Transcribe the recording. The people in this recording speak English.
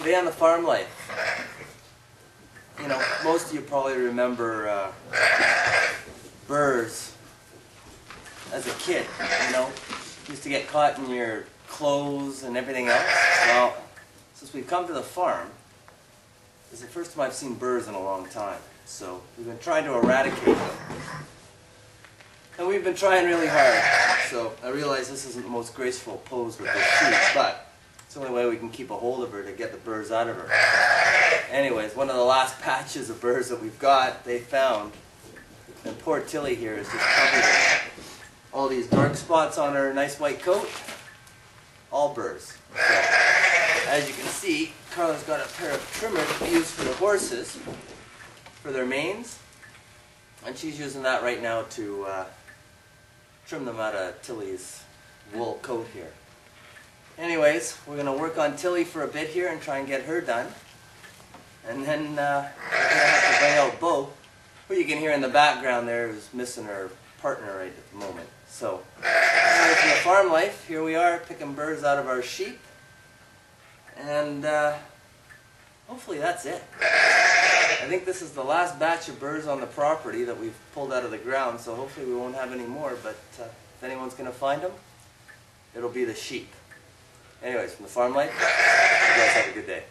Today on the Farm Life, you know, most of you probably remember burrs as a kid, you know. Used to get caught in your clothes and everything else. Well, since we've come to the farm, this is the first time I've seen burrs in a long time. So we've been trying to eradicate them. And we've been trying really hard. So I realize this isn't the most graceful pose with this sheep, but it's the only way we can keep a hold of her to get the burrs out of her. Anyways, one of the last patches of burrs that we've got, they found. And poor Tilly here is just covered in all these dark spots on her nice white coat. All burrs. So, as you can see, Carla's got a pair of trimmers we use for the horses, for their manes. And she's using that right now to trim them out of Tilly's wool coat here. Anyways, we're going to work on Tilly for a bit here and try and get her done. And then we're going to have to bring out Bo, who you can hear in the background there, who's missing her partner right at the moment. So, anyways, from the Farm Life, here we are picking burrs out of our sheep. And hopefully that's it. I think this is the last batch of burrs on the property that we've pulled out of the ground, so hopefully we won't have any more, but if anyone's going to find them, it'll be the sheep. Anyways, from the Farm Life, you guys have a good day.